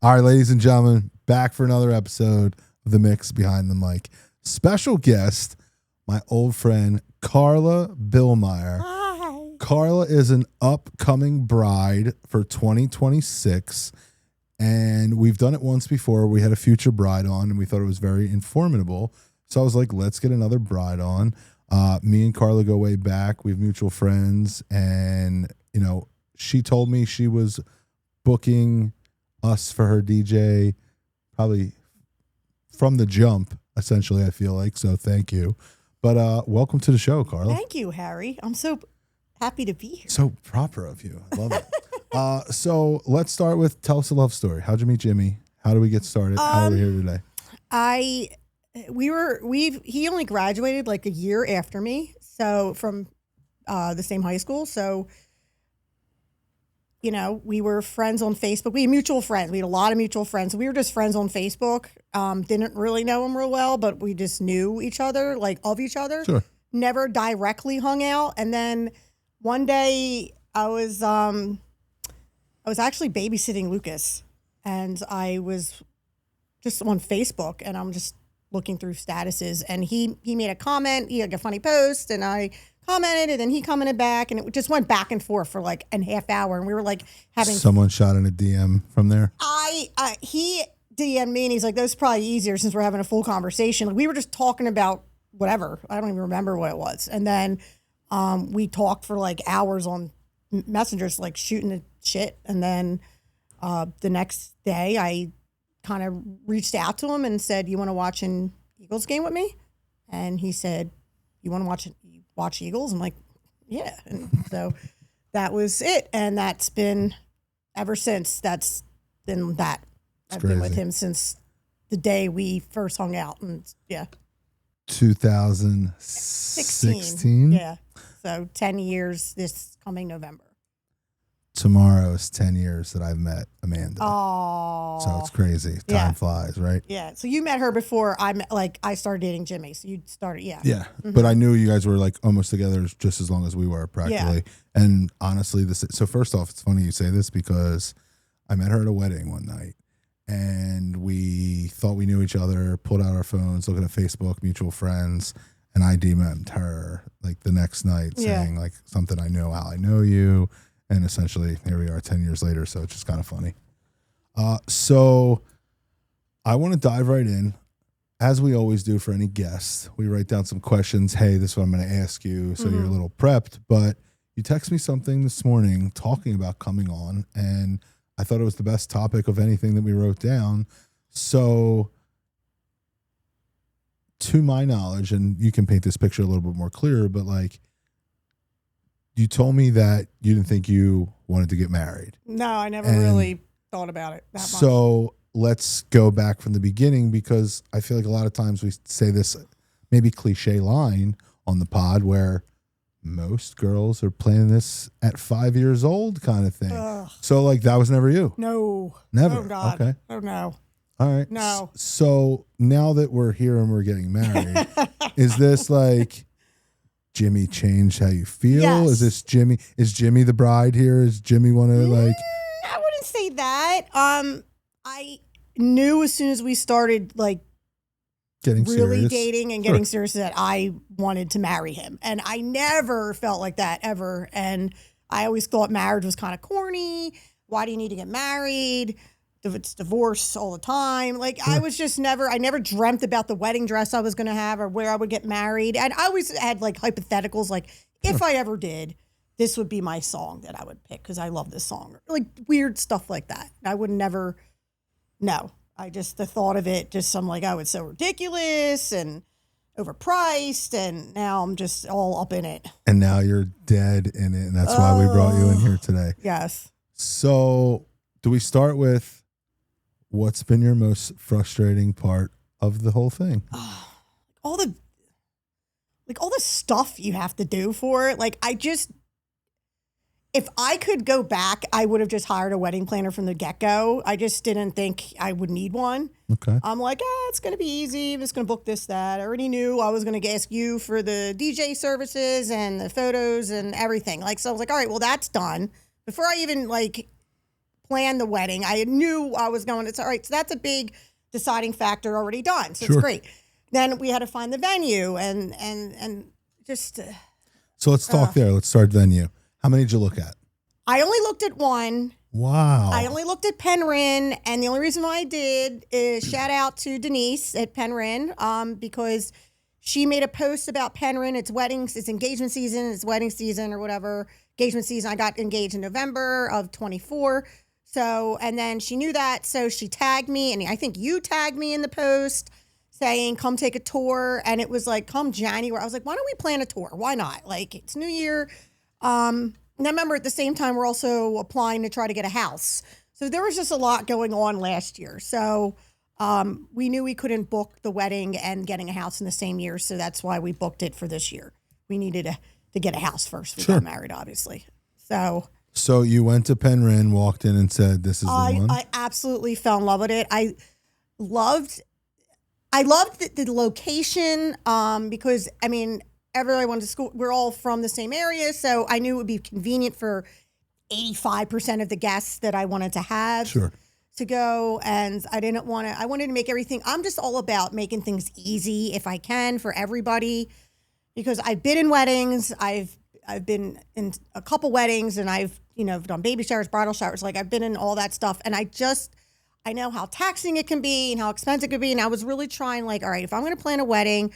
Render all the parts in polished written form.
All right, ladies and gentlemen, back for another episode of The Mix Behind the Mic. Special guest, my old friend, Carla Bihlmire. Hi. Carla is an upcoming bride for 2026, and we've done it once before. We had a future bride on, and we thought it was very informative. So I was like, let's get another bride on. Me and Carla go way back. We have mutual friends, and, you know, she told me she was booking us for her DJ probably from the jump, essentially, I feel like. So thank you. But welcome to the show, Carla. Thank you, Harry. I'm so happy to be here. So proper of you. I love it. So let's start with, tell us a love story. How'd you meet Jimmy? How do we get started? How are we here today? He only graduated like a year after me, so from the same high school. So, you know, we were friends on Facebook. We had mutual friends. We had a lot of mutual friends. We were just friends on Facebook. Didn't really know him real well, but we just knew each other, like of each other. Sure. Never directly hung out. And then one day I was actually babysitting Lucas, and I was just on Facebook, and I'm just looking through statuses, and he made a comment. He had a funny post, and I commented, and then he commented back, and it just went back and forth for like a half hour, and we were like having. Someone shot in a DM from there. He DM'd me, and he's like, "That's probably easier since we're having a full conversation." Like, we were just talking about whatever. I don't even remember what it was, and then we talked for like hours on messengers, like shooting the shit, and then the next day I kind of reached out to him and said, "You want to watch an Eagles game with me?" And he said, "You want to watch Eagles?" I'm like, "Yeah." And so that was it. And that's been ever since. That's been that. I've been with him since the day we first hung out. And yeah. 2016? Yeah. So 10 years this coming November. Tomorrow is 10 years that I've met Amanda. Oh. So it's crazy. Time flies, right? Yeah. So you met her before I started dating Jimmy. So you started, yeah. Yeah. Mm-hmm. But I knew you guys were like almost together just as long as we were practically. Yeah. And honestly, so first off, it's funny you say this because I met her at a wedding one night, and we thought we knew each other, pulled out our phones, looking at Facebook, mutual friends, and I DM'd her like the next night saying like something, "I know how I know you." And essentially, here we are 10 years later, so it's just kind of funny. So I want to dive right in. As we always do for any guest, we write down some questions. Hey, this is what I'm going to ask you, so you're a little prepped. But you text me something this morning talking about coming on, and I thought it was the best topic of anything that we wrote down. So to my knowledge, and you can paint this picture a little bit more clear, but like, you told me that you didn't think you wanted to get married. No, I never really thought about it that much. So let's go back from the beginning, because I feel like a lot of times we say this maybe cliche line on the pod where most girls are planning this at 5 years old kind of thing. Ugh. So like that was never you? No. Never? Oh, God. Okay. Oh, no. All right. No. So now that we're here and we're getting married, is this like Jimmy changed how you feel? Yes. Is Jimmy the bride here? Is Jimmy want to like? I wouldn't say that. I knew as soon as we started like Getting really serious. dating and getting serious that I wanted to marry him. And I never felt like that ever. And I always thought marriage was kind of corny. Why do you need to get married? It's divorce all the time. Like I never dreamt about the wedding dress I was going to have or where I would get married. And I always had like hypotheticals, like if I ever did, this would be my song that I would pick because I love this song. Like weird stuff like that. I would never, no. The thought of it, I'm like, oh, it's so ridiculous and overpriced. And now I'm just all up in it. And now you're dead in it. And that's why we brought you in here today. Yes. So do we start with what's been your most frustrating part of the whole thing? All the stuff you have to do for it. Like if I could go back, I would have just hired a wedding planner from the get-go. I just didn't think I would need one. Okay. I'm like, it's going to be easy. I'm just going to book this, that. I already knew I was going to ask you for the DJ services and the photos and everything. Like, so I was like, all right, well, that's done. Before I even plan the wedding. I knew I was going. It's all right. So that's a big deciding factor already done. So Sure. it's great. Then we had to find the venue and just. So let's talk there. Let's start venue. How many did you look at? I only looked at one. Wow. I only looked at Penryn, and the only reason why I did is shout out to Denise at Penryn, because she made a post about Penryn. It's weddings, it's engagement season, it's wedding season or whatever. Engagement season. I got engaged in November of 24. So, and then she knew that, so she tagged me, and I think you tagged me in the post saying, come take a tour. And it was like, come January. I was like, why don't we plan a tour? Why not? Like, it's New Year. And I remember at the same time, we're also applying to try to get a house. So there was just a lot going on last year. So we knew we couldn't book the wedding and getting a house in the same year. So that's why we booked it for this year. We needed to get a house first. We got married, obviously. So you went to Penryn, walked in and said, this is the one? I absolutely fell in love with it. I loved the location because, I mean, everybody went to school. We're all from the same area, so I knew it would be convenient for 85% of the guests that I wanted to have to go. And I wanted to make everything. I'm just all about making things easy if I can for everybody, because I've been in weddings. I've been in a couple weddings, and I've done baby showers, bridal showers. Like, I've been in all that stuff, and I know how taxing it can be and how expensive it could be. And I was really trying, like, all right, if I'm going to plan a wedding,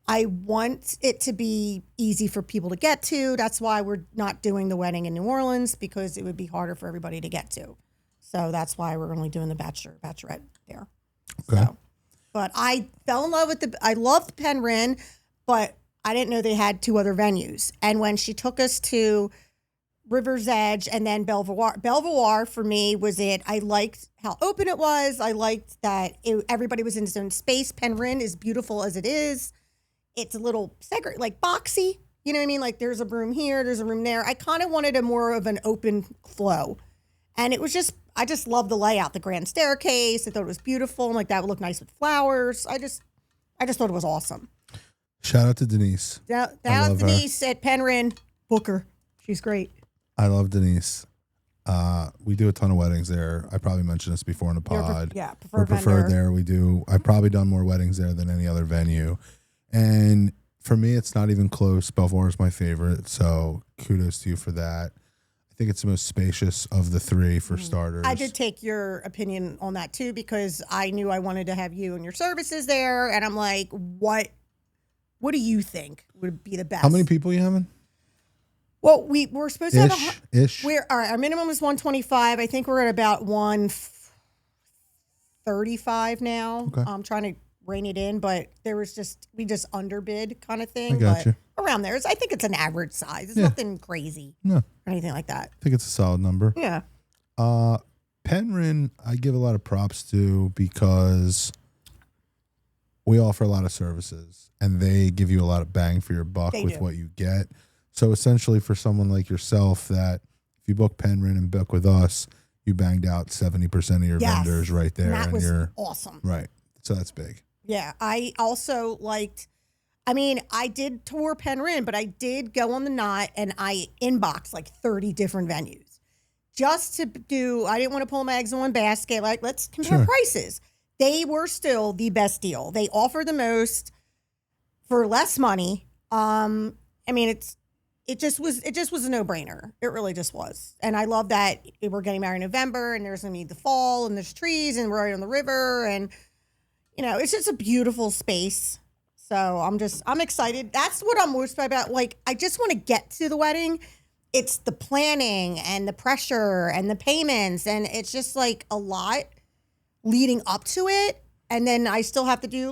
I want it to be easy for people to get to. That's why we're not doing the wedding in New Orleans, because it would be harder for everybody to get to. So that's why we're only doing the bachelorette there. Okay. So, but I fell in love with I loved Penryn, but I didn't know they had 2 other venues. And when she took us to River's Edge and then Belvoir for me was it. I liked how open it was. I liked that everybody was in its own space. Penryn is beautiful as it is. It's a little like boxy. You know what I mean? Like, there's a room here, there's a room there. I kind of wanted a more of an open flow. And it was I just loved the layout, the grand staircase. I thought it was beautiful. I'm like, that would look nice with flowers. I just thought it was awesome. Shout out to Denise. Shout out Denise at Penryn. Booker. She's great. I love Denise. We do a ton of weddings there. I probably mentioned this before in the pod. Preferred there. I've probably done more weddings there than any other venue. And for me, it's not even close. Belvoir is my favorite. So kudos to you for that. I think it's the most spacious of the 3 for starters. I did take your opinion on that too, because I knew I wanted to have you and your services there. And I'm like, what do you think would be the best? How many people are you having? Well, we're supposed to have ish. Our minimum is 125. I think we're at about 135 now. Okay. I'm trying to rein it in, but we just underbid kind of thing. I got you. Around there. I think it's an average size. It's nothing crazy. No. Or anything like that. I think it's a solid number. Yeah. Penryn, I give a lot of props to, because we offer a lot of services and they give you a lot of bang for your buck with what you get. So essentially, for someone like yourself, that if you book Penryn and book with us, you banged out 70% of your vendors right there. And that was awesome. Right. So that's big. Yeah. I also I did tour Penryn, but I did go on the Knot and I inboxed like 30 different venues just to I didn't want to pull my eggs in one basket. Like, let's compare prices. They were still the best deal. They offer the most for less money. It just was a no-brainer. It really just was. And I love that we're getting married in November, and there's going to be the fall, and there's trees, and we're right on the river, and it's just a beautiful space. So I'm excited. That's what I'm most about. Like, I just want to get to the wedding. It's the planning and the pressure and the payments, and it's just like a lot leading up to it. And then I still have to do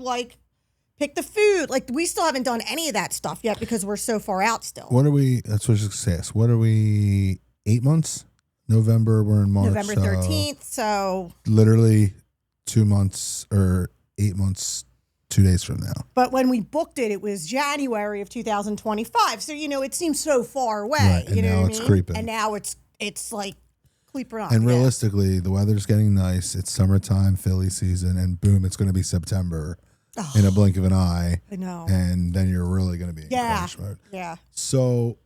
pick the food. Like, we still haven't done any of that stuff yet because we're so far out still. That's what I was going to say. What are we, 8 months? November, we're in March. November 13th, so. Literally 2 months or 8 months, 2 days from now. But when we booked it, it was January of 2025. So, it seems so far away. Right, and now it's creeping. And now it's like creeping up. And realistically, the weather's getting nice. It's summertime, Philly season, and boom, it's going to be September. In a blink of an eye. I know. And then you're really going to be in crash mode. Yeah. So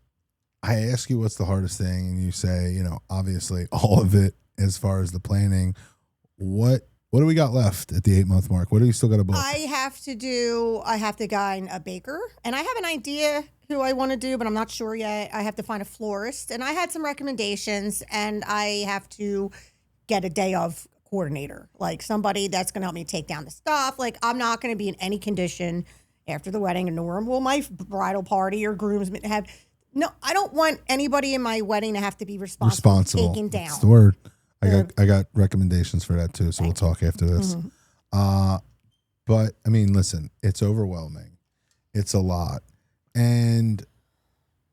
I ask you what's the hardest thing, and you say, obviously all of it as far as the planning. What do we got left at the 8-month mark? What do you still got to book? I have to find a baker, and I have an idea who I want to do, but I'm not sure yet. I have to find a florist, and I had some recommendations, and I have to get a day of coordinator, like somebody that's going to help me take down the stuff. Like, I'm not going to be in any condition after the wedding, nor will my bridal party or groomsmen have. No, I don't want anybody in my wedding to have to be responsible. Taking down. That's the word. I got recommendations for that too, so we'll talk after this. Mm-hmm. But I mean, listen, it's overwhelming. It's a lot. And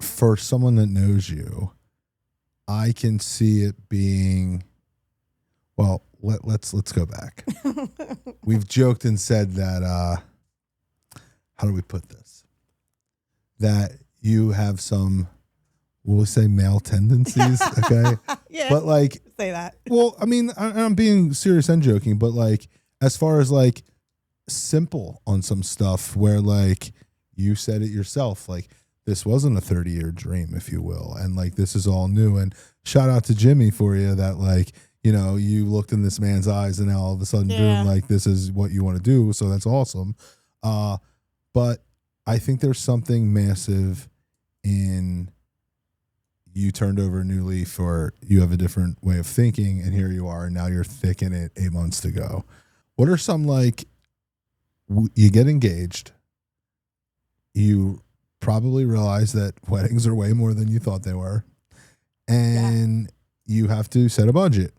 for someone that knows you, I can see it being, well, let's go back. We've joked and said that, how do we put this? That you have some, we'll say, male tendencies, okay? Yeah. But like, say that. Well, I mean, I'm being serious and joking, but like, as far as like simple on some stuff where like you said it yourself, like this wasn't a 30-year dream, if you will. And like, this is all new. And shout out to Jimmy for you that like, you know, you looked in this man's eyes and now all of a sudden, boom, like this is what you want to do. So that's awesome. But I think there's something massive in you turned over a new leaf, or you have a different way of thinking, and here you are, and now you're thick in it 8 months to go. What are some, like, you get engaged, you probably realize that weddings are way more than you thought they were, and you have to set a budget.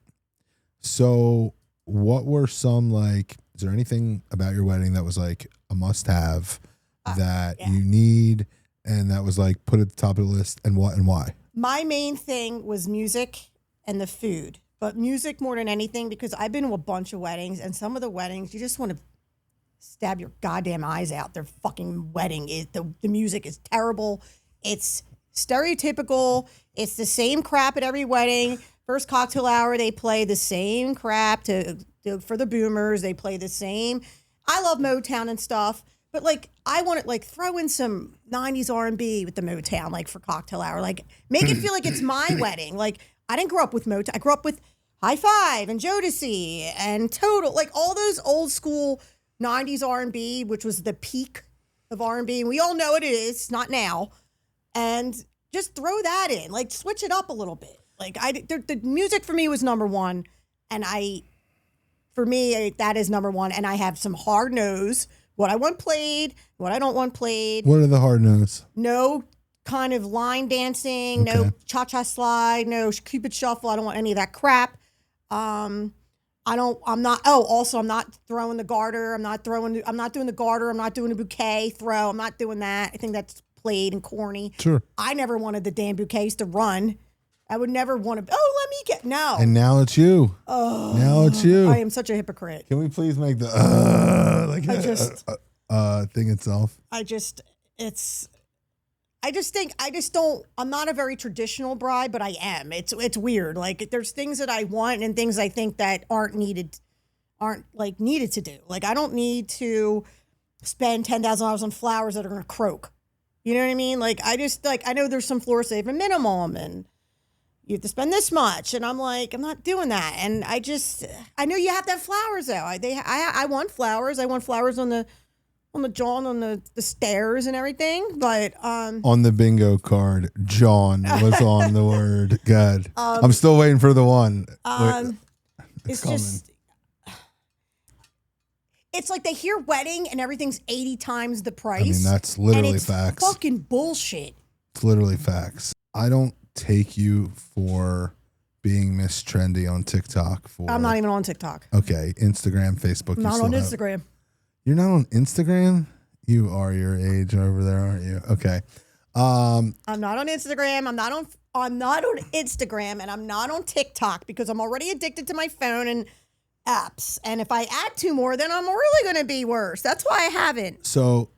So what were some, like, is there anything about your wedding that was like a must-have that you need, and that was like put at the top of the list, and what and why? My main thing was music and the food, but music more than anything, because I've been to a bunch of weddings, and some of the weddings, you just want to stab your goddamn eyes out. Their fucking wedding is, the music is terrible. It's stereotypical. It's the same crap at every wedding. First cocktail hour, they play the same crap for the boomers. They play the same. I love Motown and stuff. But like, I want to like throw in some 90s R&B with the Motown, like for cocktail hour, like make it feel like it's my wedding. Like, I didn't grow up with Motown. I grew up with High Five and Jodeci and Total, like all those old school 90s R&B, which was the peak of R&B. And we all know it is, not now. And just throw that in, like switch it up a little bit. Like the music for me was number one. And for me, that is number one. And I have some hard nose. What I want played, what I don't want played. What are the hard no's? No kind of line dancing, no cha-cha slide, no Cupid shuffle. I don't want any of that crap. I'm not throwing the garter. I'm not doing the garter. I'm not doing a bouquet throw. I'm not doing that. I think that's played and corny. Sure. I never wanted the damn bouquets to run. I would never want to, let me get, no. And now it's you. Oh. Now it's you. I am such a hypocrite. Can we please make the, thing itself? I'm not a very traditional bride, but I am. It's weird. Like, there's things that I want and things I think that aren't needed to do. Like, I don't need to spend $10,000 on flowers that are going to croak. You know what I mean? Like, I know there's some florists that have a minimum and you have to spend this much. And I'm like, I'm not doing that. And I know you have to have flowers though. I want flowers. I want flowers on the John, on the stairs and everything. But on the bingo card, John was on the word. God, I'm still waiting for the one. It's just, it's like they hear wedding and everything's 80 times the price. I mean, that's literally and it's facts. Fucking bullshit. It's literally facts. I don't take you for being Miss Trendy on TikTok. I'm not even on TikTok. Okay, Instagram, Facebook. Not on Instagram. You're not on Instagram? You are your age over there, aren't you? Okay. I'm not on Instagram. I'm not on Instagram, and I'm not on TikTok because I'm already addicted to my phone and apps. And if I add two more, then I'm really going to be worse. That's why I haven't. So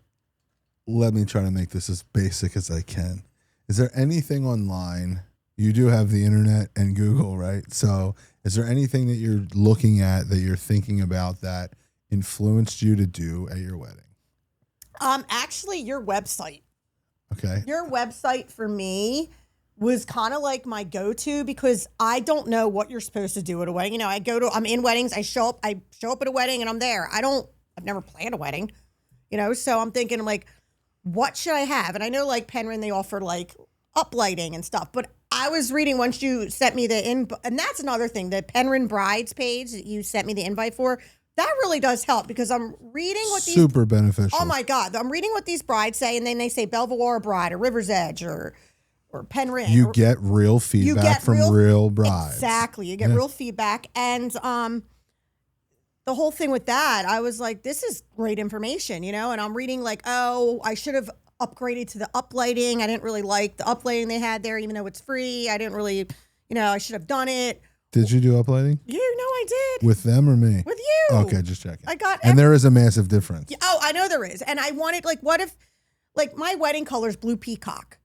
let me try to make this as basic as I can. Is there anything online? You do have the internet and Google, right? So is there anything that you're looking at that you're thinking about that influenced you to do at your wedding? Actually, your website. Okay. Your website for me was kind of like my go-to because I don't know what you're supposed to do at a wedding. You know, I'm in weddings. I show up at a wedding and I'm there. I've never planned a wedding, you know? So I'm thinking like, what should I have? And I know like Penryn, they offer like uplighting and stuff, but I was reading once you sent me and that's another thing, the Penryn Brides page that you sent me the invite for, that really does help because I'm reading what these... Super beneficial. Oh my God. I'm reading what these brides say and then they say Belvoir Bride or River's Edge or Penryn. You get real feedback from real brides. Exactly. You get real feedback. And the whole thing with that, I was like, this is great information, you know? And I'm reading like, oh, I should have upgraded to the uplighting. I didn't really like the uplighting they had there, even though it's free. I didn't really, you know, I should have done it. Did you do uplighting? You know I did. With them or me? With you. Okay, just checking. And there is a massive difference. Oh, I know there is. And I wanted, like, what if, like, my wedding color is blue peacock.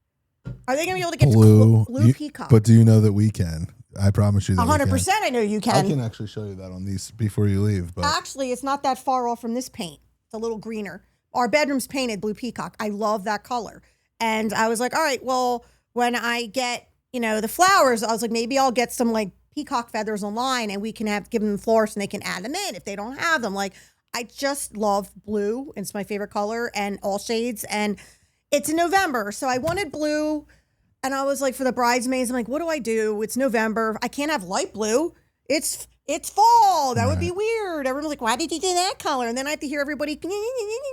Are they going to be able to get blue peacock? But do you know that we can? I promise you that 100% I know you can. I can actually show you that on these before you leave. But actually, it's not that far off from this paint. It's a little greener. Our bedroom's painted blue peacock. I love that color. And I was like, all right, well, when I get, you know, the flowers, I was like, maybe I'll get some, like, peacock feathers online and we can give them florists and they can add them in if they don't have them. Like, I just love blue. It's my favorite color and all shades. And it's in November. So I wanted blue. And I was like, for the bridesmaids, I'm like, what do I do? It's November. I can't have light blue. It's fall. That would be weird. Everyone's like, why did you do that color? And then I have to hear everybody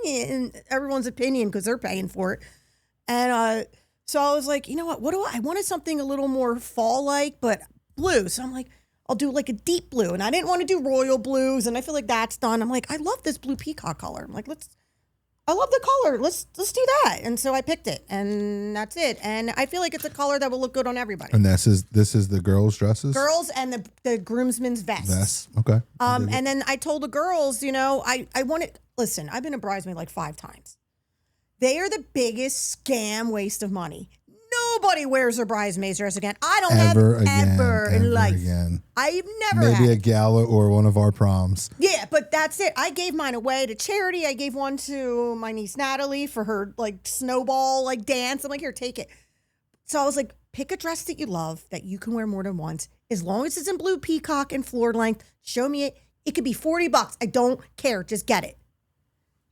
and everyone's opinion because they're paying for it. And so I was like, you know what? I wanted something a little more fall-like, but blue. So I'm like, I'll do like a deep blue. And I didn't want to do royal blues. And I feel like that's done. I'm like, I love this blue peacock color. I'm like, I love the color. Let's do that. And so I picked it, and that's it. And I feel like it's a color that will look good on everybody. And this is the girls' dresses? Girls and the groomsmen's vests. Vests, okay. And then I told the girls, you know, I wanted, listen, I've been a bridesmaid like 5 times. They are the biggest scam waste of money. Nobody wears a bridesmaid's dress again. I don't ever in life. Again. I've never Maybe a gala or one of our proms. Yeah, but that's it. I gave mine away to charity. I gave one to my niece Natalie for her like snowball like dance. I'm like, here, take it. So I was like, pick a dress that you love that you can wear more than once. As long as it's in blue peacock and floor length, show me it. It could be $40. I don't care. Just get it.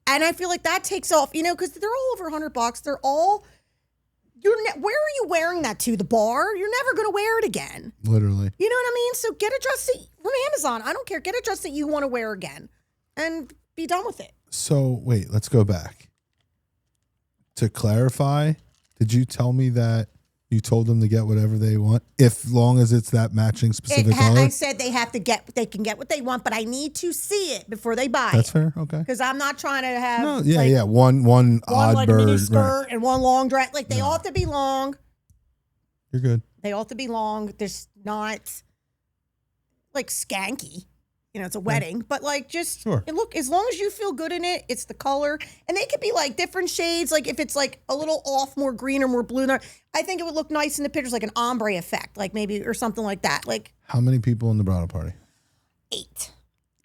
And I feel like that takes off, you know, because they're all over $100. They're all... where are you wearing that to? The bar? You're never going to wear it again. Literally. You know what I mean? So get a dress from Amazon. I don't care. Get a dress that you want to wear again and be done with it. So wait, let's go back. To clarify, did you tell me that you told them to get whatever they want, if long as it's that matching specific color? I said they can get what they want, but I need to see it before they buy That's it. fair, okay. Because I'm not trying to have one odd like bird mini skirt right. and one long dress. Like they all have to be long. You're good. They all have to be long. There's not like skanky. You know, it's a wedding, but like just look, as long as you feel good in it, it's the color. And they could be like different shades. Like if it's like a little off, more green or more blue, I think it would look nice in the pictures, like an ombre effect, like maybe, or something like that. Like how many people in the bridal party? 8.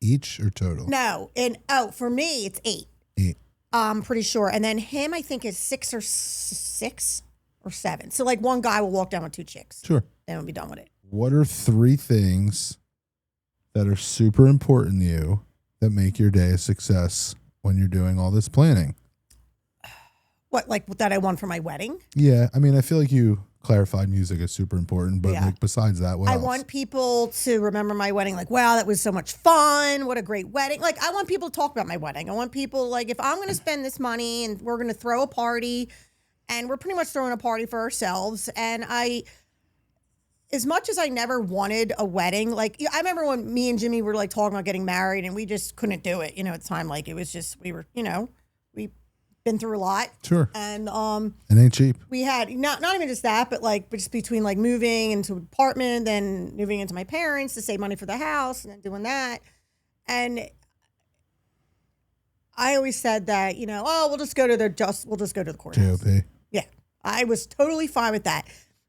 Each or total? No. And for me, it's 8. 8. I'm pretty sure. And then him, I think is 6 or 7. So like one guy will walk down with 2 chicks. Sure. Then we'll be done with it. What are 3 things that are super important to you that make your day a success when you're doing all this planning? What, like that I want for my wedding? Yeah. I mean, I feel like you clarified music is super important, but like besides that, what else? I want people to remember my wedding like, wow, that was so much fun. What a great wedding. Like, I want people to talk about my wedding. I want people, like, if I'm going to spend this money and we're going to throw a party, and we're pretty much throwing a party for ourselves, and as much as I never wanted a wedding, like I remember when me and Jimmy were like talking about getting married and we just couldn't do it, you know, at the time. Like it was just, we were, you know, we've been through a lot. Sure. And it ain't cheap. we had not even just that, but like just between like moving into an apartment, then moving into my parents to save money for the house and then doing that. And I always said that, you know, we'll just go to the courthouse. JOP. Yeah. I was totally fine with that.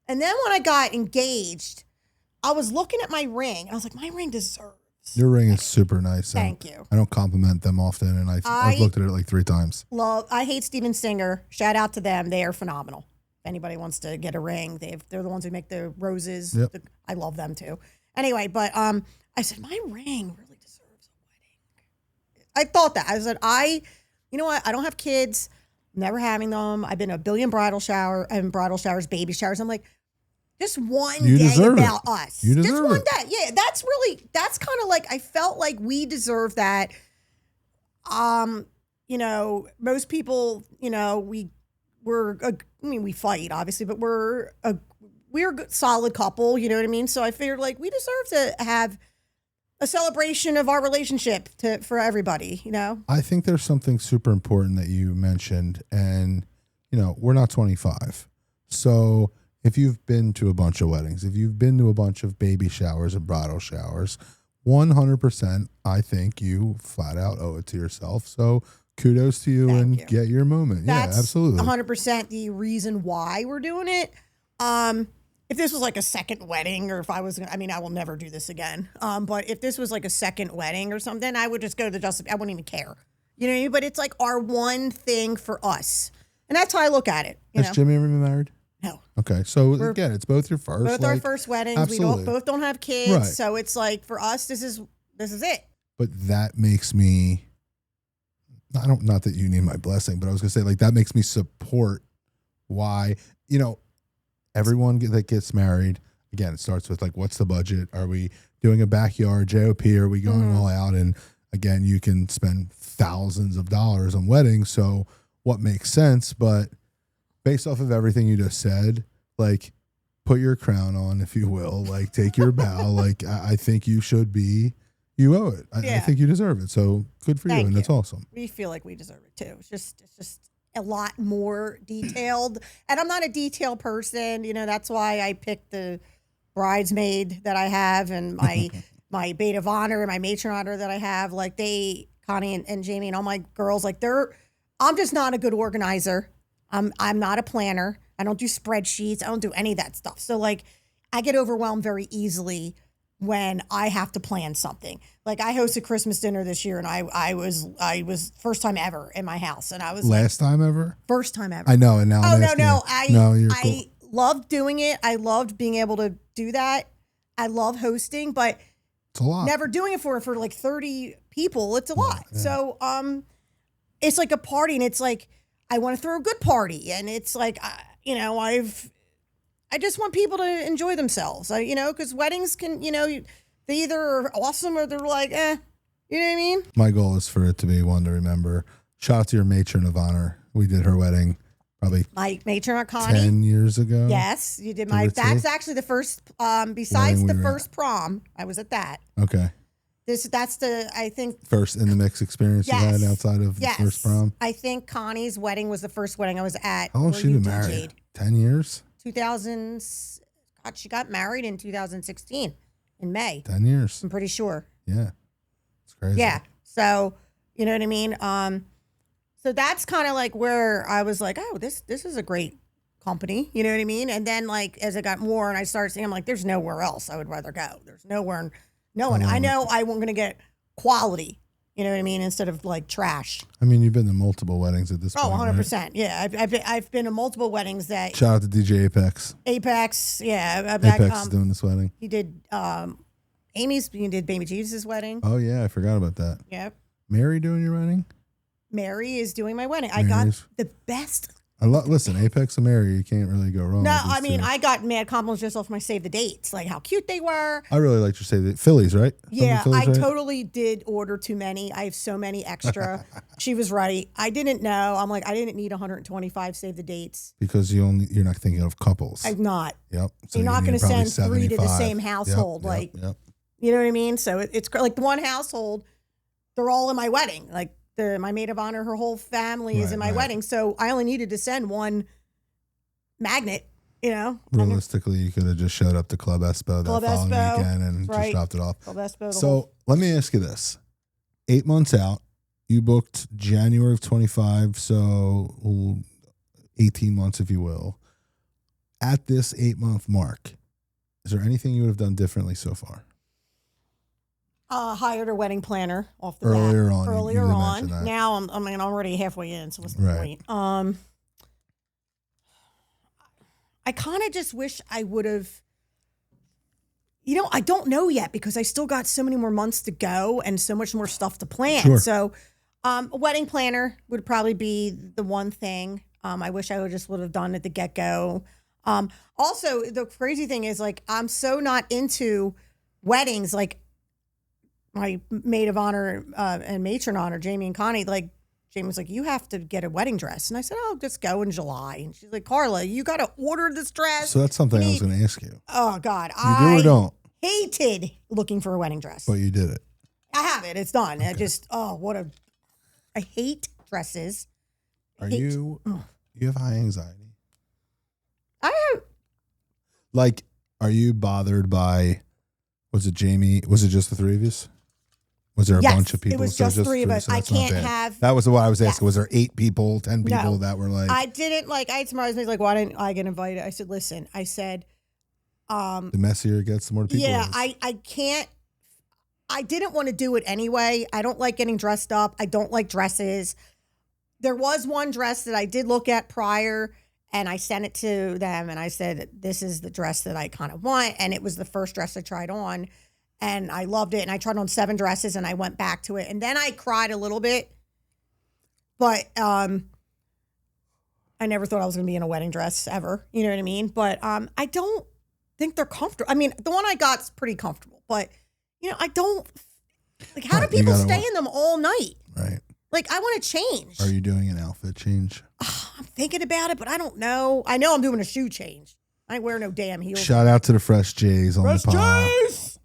And then when I got engaged, I was looking at my ring. And I was like, my ring deserves. Your ring is super nice. Thank you. I don't compliment them often, and I've looked at it like 3 times. I hate Steven Singer. Shout out to them. They are phenomenal. anybody wants to get a ring, they're the ones who make the roses. Yep. I love them too. Anyway, but I said my ring really deserves a wedding. I thought that. I said you know what? I don't have kids, never having them. I've been to a billion bridal showers, baby showers. I'm like, just one day about us. You deserve just one it. day. Yeah, that's kind of like I felt like we deserve that. You know, most people, you know, we fight obviously, but we're a good, solid couple. You know what I mean? So I figured like we deserve to have a celebration of our relationship for everybody. You know, I think there's something super important that you mentioned, and you know, we're not 25, so if you've been to a bunch of weddings, if you've been to a bunch of baby showers and bridal showers, 100%, I think you flat out owe it to yourself. So kudos to you. Thank you. Get your moment. That's yeah, absolutely. 100% the reason why we're doing it. If this was like a second wedding, or if I was, I mean, I will never do this again. But if this was like a second wedding or something, I would just go to the justice. I wouldn't even care. You know what I mean? But it's like our one thing for us. And that's how I look at it. Has Jimmy ever been married? No. Okay. So again, it's both your first. Both our first weddings. Absolutely. We both don't have kids. Right. So it's like for us, this is it. But that makes me, not that you need my blessing, but I was going to say like that makes me support why, you know, everyone that gets married, again, it starts with like, what's the budget? Are we doing a backyard JOP? Are we going all out? And again, you can spend thousands of dollars on weddings. So what makes sense? But based off of everything you just said, like put your crown on, if you will, like take your bow. Like I think you owe it. I think you deserve it. So good for you. And that's awesome. We feel like we deserve it too. It's just a lot more detailed. And I'm not a detailed person. You know, that's why I picked the bridesmaid that I have and my maid of honor and my matron of honor that I have. Like Connie and Jamie and all my girls, like I'm just not a good organizer. I'm not a planner. I don't do spreadsheets. I don't do any of that stuff. So like I get overwhelmed very easily when I have to plan something. Like I hosted Christmas dinner this year and I was first time ever in my house. And I was last time ever? First time ever. I know. And now I loved doing it. I loved being able to do that. I love hosting, but it's a lot. Never doing it for like 30 people. It's a lot. Yeah. So it's like a party and it's like, I want to throw a good party, and it's like, you know, I just want people to enjoy themselves, you know, because weddings can, you know, they either are awesome or they're like, you know what I mean? My goal is for it to be one to remember. Shout out to your matron of honor. We did her wedding probably my matron, Connie, 10 years ago. Yes, you did that's actually the first, besides the first prom, I was at that. Okay. That's the, I think, first in the mix experience you had outside of the first prom. I think Connie's wedding was the first wedding I was at. How long has she been married? 10 years? 2000. God, she got married in 2016 in May. 10 years. I'm pretty sure. Yeah, it's crazy. Yeah, so you know what I mean. So that's kind of like where I was like, oh, this is a great company. You know what I mean? And then like as I got more and I started seeing, I'm like, there's nowhere else I would rather go. There's nowhere. No one. I know I'm going to get quality, you know what I mean, instead of like trash. I mean, you've been to multiple weddings at this point. 100%. Right? Yeah, I've been to multiple weddings that. Shout out to DJ Apex. Apex, yeah. Apex is doing this wedding. He did he did Baby Jesus' wedding. Oh yeah, I forgot about that. Yep. Mary doing your wedding? Mary is doing my wedding. I got the best. Listen, Apex and Mary, you can't really go wrong. No, I mean, I got mad compliments just off my save the dates, like how cute they were. I really liked your save the Phillies, right? Yeah, I totally did order too many. I have so many extra. She was right. I didn't know. I'm like, I didn't need 125 save the dates. Because you're not thinking of couples. I'm not. Yep. So you're not going to send 3 to the same household. Yep. You know what I mean? So it's like the one household, they're all in my wedding. Like my maid of honor, her whole family is in my wedding. So I only needed to send one magnet, you know. Realistically, you could have just showed up to Club Espo that following weekend and just dropped it off. Club Espo. So let me ask you this. 8 months out, you booked January of 25, so 18 months, if you will. At this 8-month mark, is there anything you would have done differently so far? Hired a wedding planner off the earlier bat. on. Earlier on. Now I'm already halfway in, so what's the point? I kind of just wish I would have, I don't know yet because I still got so many more months to go and so much more stuff to plan. Sure. So a wedding planner would probably be the one thing. I wish I would have done at the get-go. Also, the crazy thing is, like, I'm so not into weddings. Like, my maid of honor and matron honor, Jamie and Connie, like, Jamie was like, you have to get a wedding dress. And I said, I'll just go in July. And she's like, Carla, you got to order this dress. So that's something I was going to ask you. Oh, God. You do or don't? Hated looking for a wedding dress. But you did it. I have it. It's done. Okay. I hate dresses. You have high anxiety? I have. Like, are you bothered by, was it Jamie? Was it just the three of you? Was there a bunch of people? It was just three of us. I can't have. That was what I was asking. Was there 8 people, 10 people that were like? I didn't like. I had some arguments like, why didn't I get invited? I said, listen. I said, the messier it gets, the more people. Yeah, I can't. I didn't want to do it anyway. I don't like getting dressed up. I don't like dresses. There was one dress that I did look at prior, and I sent it to them, and I said, this is the dress that I kind of want, and it was the first dress I tried on. And I loved it. And I tried on 7 dresses and I went back to it. And then I cried a little bit. But I never thought I was going to be in a wedding dress ever. You know what I mean? But I don't think they're comfortable. I mean, the one I got is pretty comfortable. But, I don't. Like, how do people stay in them all night? Right. Like, I want to change. Are you doing an outfit change? I'm thinking about it, but I don't know. I know I'm doing a shoe change. I ain't wearing no damn heels. Shout out to the Fresh J's on the pod. Jays!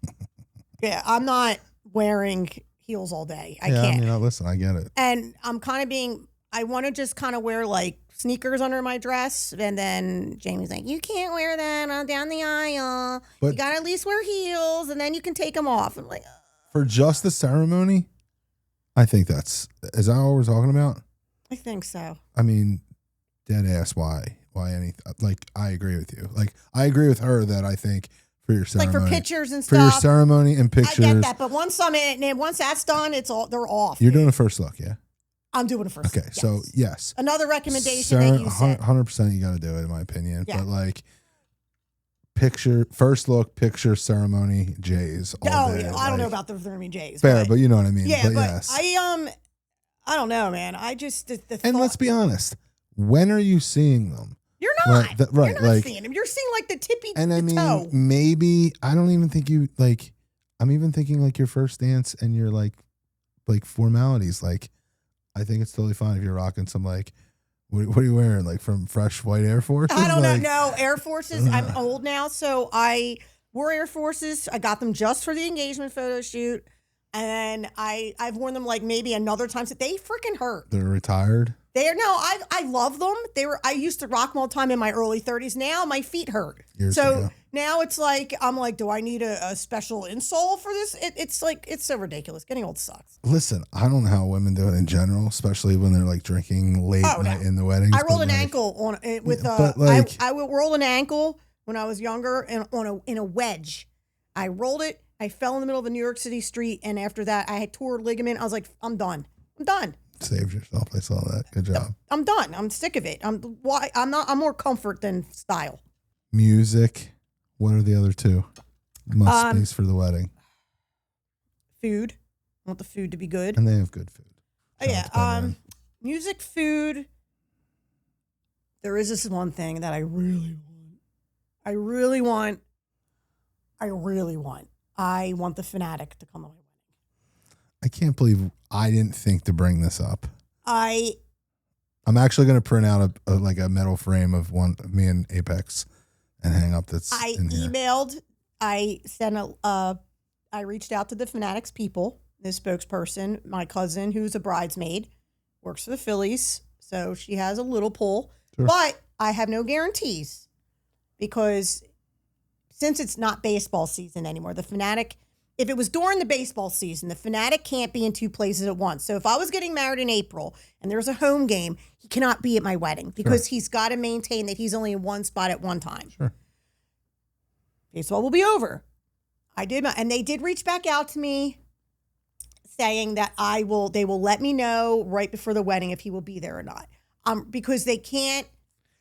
Yeah, I'm not wearing heels all day. I can't. Listen, I get it. And I'm kind of I want to just kind of wear like sneakers under my dress. And then Jamie's like, you can't wear that down the aisle. But you got to at least wear heels and then you can take them off. I'm like, for just the ceremony, I think is that what we're talking about? I think so. I mean, dead ass, why anything? Like, I agree with you. Like, I agree with her that I think, for your ceremony. Like for pictures and stuff. For your ceremony and pictures. I get that, but once that's done, they're off. You're doing a first look, yeah? I'm doing a first look. Okay, so yes. Another recommendation that you said. 100% you got to do it, in my opinion. Yeah. But like, first look, picture, ceremony, J's. All day. Yeah. I don't know about the ceremony J's. Fair, but you know what I mean. Yeah, but yes. I don't know, man. I just and let's be honest. When are you seeing them? You're not. Right. You're not seeing them. You're seeing like the tippy and I mean, toe. Maybe, I don't even think you, like, I'm even thinking like your first dance and your like formalities. Like, I think it's totally fine if you're rocking some like, what are you wearing? Like from Fresh White Air Forces? I don't know. No, Air Forces. I'm old now. So I wore Air Forces. I got them just for the engagement photo shoot. And I've worn them like maybe another time. So they freaking hurt. They're retired? I love them. I used to rock them all the time in my early 30s. Now my feet hurt. Years ago. Now it's like, I'm like, do I need a special insole for this? It's like, it's so ridiculous. Getting old sucks. Listen, I don't know how women do it in general, especially when they're like drinking late night in the weddings. I rolled an ankle on it with I would roll an ankle when I was younger and in a wedge. I rolled it. I fell in the middle of a New York City street, and after that, I had tore ligament. I was like, I'm done. Saved yourself. I saw that. Good job. I'm done. I'm sick of it. I'm more comfort than style. Music. What are the other two must-be's for the wedding? Food. I want the food to be good. And they have good food. Music, food. There is this one thing that I really want. I want the Fanatic to come to my wedding. I can't believe I didn't think to bring this up. I'm actually going to print out a metal frame of me and Apex and hang up that's in here. I reached out to the Fanatics people, the spokesperson, my cousin, who's a bridesmaid, works for the Phillies. So she has a little pull, sure. But I have no guarantees because since it's not baseball season anymore, the Fanatic, if it was during the baseball season, the Fanatic can't be in 2 places at once. So if I was getting married in April and there's a home game, he cannot be at my wedding because he's got to maintain that he's only in one spot at one time. Sure. Baseball will be over. And they did reach back out to me saying that they will let me know right before the wedding if he will be there or not. Because they can't.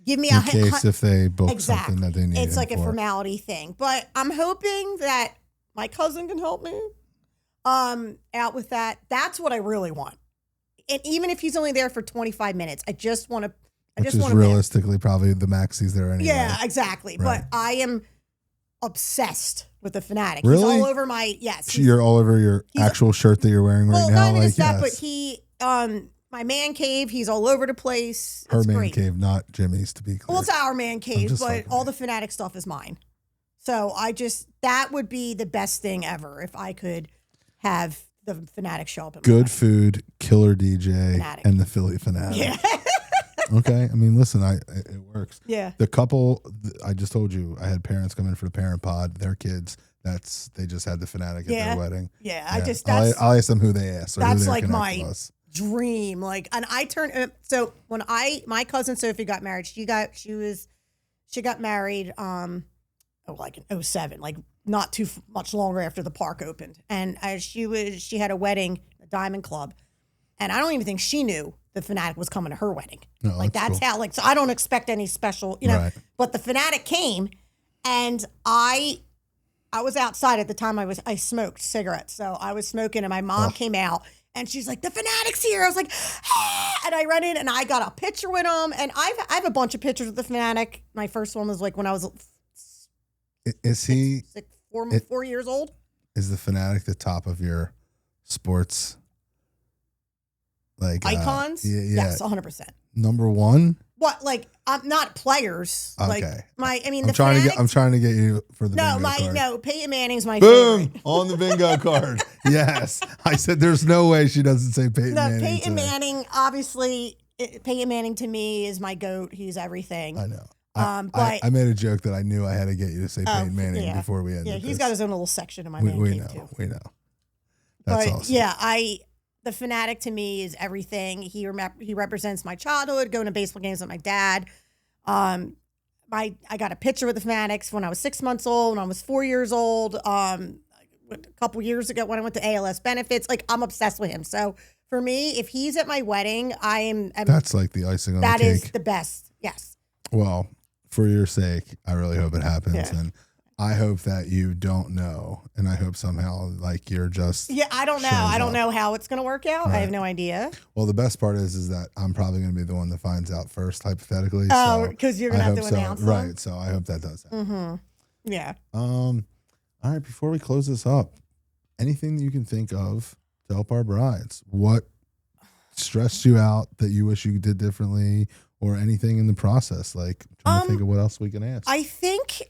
give me in case if they book something that they need. It's like a formality thing. But I'm hoping that my cousin can help me out with that. That's what I really want. And even if he's only there for 25 minutes, I just want to. Which is realistically probably the max he's there anyway. Yeah, exactly. Right. But I am obsessed with the Fanatic. Really? He's all over my You're all over your actual shirt that you're wearing right now. Not even just that, but he my man cave. He's all over the place. Her man cave, not Jimmy's, to be clear. Well, it's our man cave, but all the Fanatic stuff is mine. So that would be the best thing ever if I could have the Fanatic show up. Good food, killer DJ, Fanatic. And the Philly Fanatic. Yeah. Okay. I mean, listen, it works. Yeah. The couple, I just told you, I had parents come in for the parent pod. Their kids, they just had the Fanatic at their wedding. Yeah. I'll ask them who they asked. Or that's who like my dream. Like, and I turned, so when my cousin Sophie got married, she got married, like in 2007, like not too much longer after the park opened. And she had a wedding, a Diamond Club. And I don't even think she knew the Fanatic was coming to her wedding. No, like that's cool. How, like, so I don't expect any special, right. But the Fanatic came, and I was outside at the time. I smoked cigarettes. So I was smoking, and my mom came out, and she's like, the Fanatic's here. I was like, ah! And I ran in, and I got a picture with him. And I have a bunch of pictures with the Fanatic. My first one was like when I was four years old. Is the Fanatic the top of your sports like icons? Yes, 100%. Number one? What, like not players? Okay. Like I'm trying to get you for the bingo card. No, Peyton Manning's my favorite. Boom on the bingo card. Yes, I said there's no way she doesn't say Peyton Manning. Peyton Manning, obviously, Peyton Manning to me is my GOAT. He's everything. I know. But I made a joke that I knew I had to get you to say Peyton Manning before we ended. Yeah, he's got his own little section in my man cave too. We know. That's awesome. Yeah, the Fanatic to me is everything. He represents my childhood, going to baseball games with my dad. I got a picture with the Fanatics when I was 6 months old, when I was 4 years old. A couple years ago when I went to ALS benefits, like I'm obsessed with him. So for me, if he's at my wedding, that's like the icing on the cake. That is the best. Yes. Well, for your sake, I really hope it happens, and I hope that you don't know, and I hope somehow like you're just I don't know. I don't know how it's going to work out. Right. I have no idea. Well, the best part is that I'm probably going to be the one that finds out first, hypothetically. Oh, because you're going to have to announce them. Right. So I hope that does happen. Mm-hmm. Yeah. All right. Before we close this up, anything that you can think of to help our brides? What stressed you out that you wish you did differently, or anything in the process? Like, trying to think of what else we can ask. I think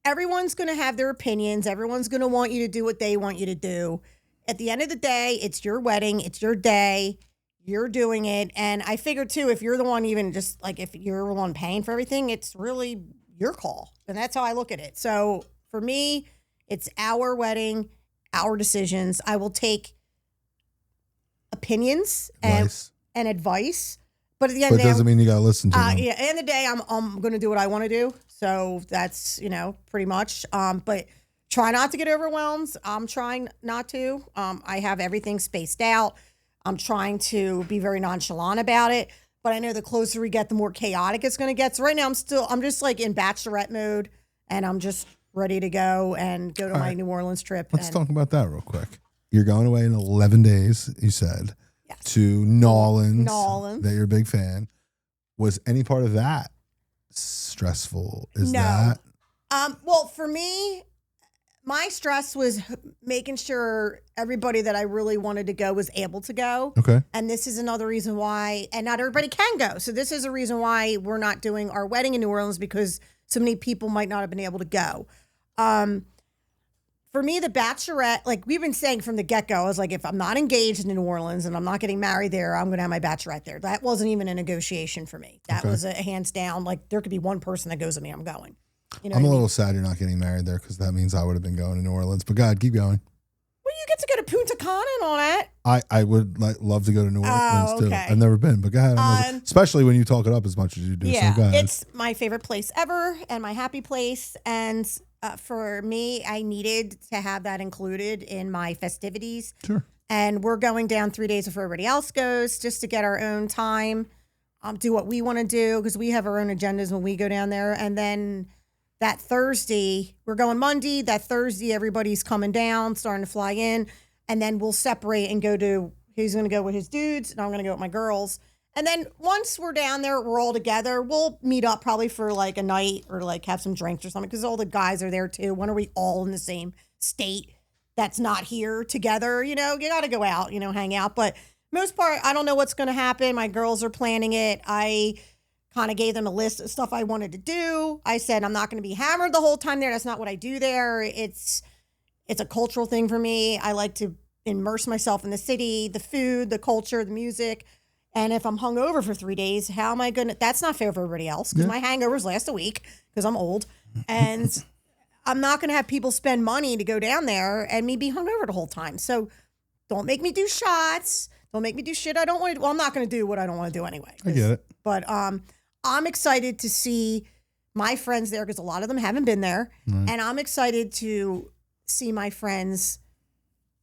everyone's going to have their opinions. Everyone's going to want you to do what they want you to do. At the end of the day, it's your wedding. It's your day. You're doing it. And I figured, too, if you're the one even just like if you're the one paying for everything, it's really your call. And that's how I look at it. So for me, it's our wedding, our decisions. I will take opinions and advice. But at the end of the day, doesn't mean you got to listen to them. Yeah, at the end of the day, I'm going to do what I want to do. So that's, pretty much. But try not to get overwhelmed. I'm trying not to. I have everything spaced out. I'm trying to be very nonchalant about it. But I know the closer we get, the more chaotic it's going to get. So right now, I'm just like in bachelorette mode, and I'm just ready to go and go to my New Orleans trip. Let's talk about that real quick. You're going away in 11 days, you said. Yes. To New Orleans, that you're a big fan. Was any part of that stressful? No. Well, for me, my stress was making sure everybody that I really wanted to go was able to go. Okay. And this is another reason why, and not everybody can go. So this is a reason why we're not doing our wedding in New Orleans, because so many people might not have been able to go. For me, the bachelorette, like we've been saying from the get-go, I was like, if I'm not engaged in New Orleans and I'm not getting married there, I'm going to have my bachelorette there. That wasn't even a negotiation for me. That was a hands down, like there could be one person that goes with me, I'm going. I'm a little sad you're not getting married there, because that means I would have been going to New Orleans. But God, keep going. Well, you get to go to Punta Cana and all that. I would love to go to New Orleans too. I've never been, but go ahead. Especially when you talk it up as much as you do. Yeah, so go ahead. It's my favorite place ever and my happy place. And for me, I needed to have that included in my festivities. Sure. And we're going down 3 days before everybody else goes, just to get our own time. do what we want to do because we have our own agendas when we go down there. And then that Thursday, we're going Monday. That Thursday, everybody's coming down, starting to fly in. And then we'll separate and go to, he's going to go with his dudes and I'm going to go with my girls. And then once we're down there, we're all together. We'll meet up probably for like a night or like have some drinks or something because all the guys are there too. When are we all in the same state that's not here together? You know, you got to go out, you know, hang out. But most part, I don't know what's going to happen. My girls are planning it. I kind of gave them a list of stuff I wanted to do. I said, I'm not going to be hammered the whole time there. That's not what I do there. It's a cultural thing for me. I like to immerse myself in the city, the food, the culture, the music. And if I'm hungover for 3 days, how am I going to? That's not fair for everybody else because my hangovers last a week because I'm old. And I'm not going to have people spend money to go down there and me be hungover the whole time. So don't make me do shots. Don't make me do shit I don't want to do. Well, I'm not going to do what I don't want to do anyway. I get it. But I'm excited to see my friends there because a lot of them haven't been there. Right. And I'm excited to see my friends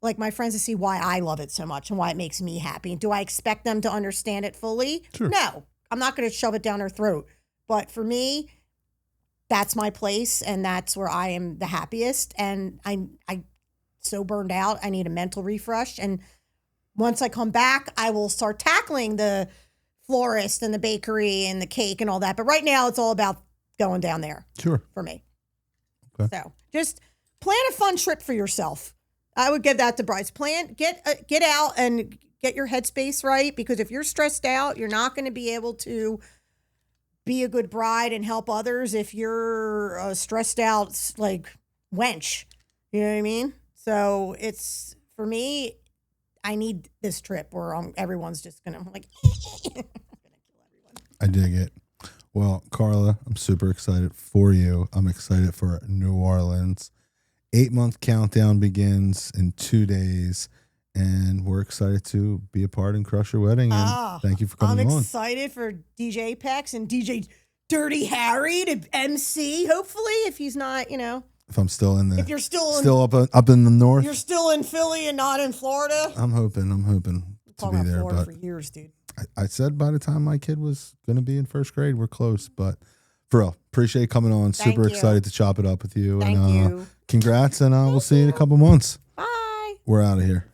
to see why I love it so much and why it makes me happy. Do I expect them to understand it fully? Sure. No, I'm not going to shove it down their throat. But for me, that's my place and that's where I am the happiest. And I'm so burned out. I need a mental refresh. And once I come back, I will start tackling the florist and the bakery and the cake and all that. But right now it's all about going down there. Sure. For me. Okay. So just plan a fun trip for yourself. I would give that to brides. Get out and get your headspace right because if you're stressed out, you're not going to be able to be a good bride and help others if you're stressed out like wench. You know what I mean? So it's for me. I need this trip where everyone's just gonna like. I'm gonna kill everyone. I dig it. Well, Carla, I'm super excited for you. I'm excited for New Orleans. 8-month countdown begins in 2 days, and we're excited to be a part and crush your wedding. And thank you for coming on. I'm excited for DJ Apex and DJ Dirty Harry to MC. Hopefully, if he's not, you know, if I'm still in the, if you're still up in the north, you're still in Philly and not in Florida. I'm hoping to be there. Florida But for years, dude. I said by the time my kid was going to be in first grade, we're close. But for real, appreciate coming on. Thank Super you. excited to chop it up with you. Thank and you. Congrats, and we'll see you in a couple months. Bye. We're out of here.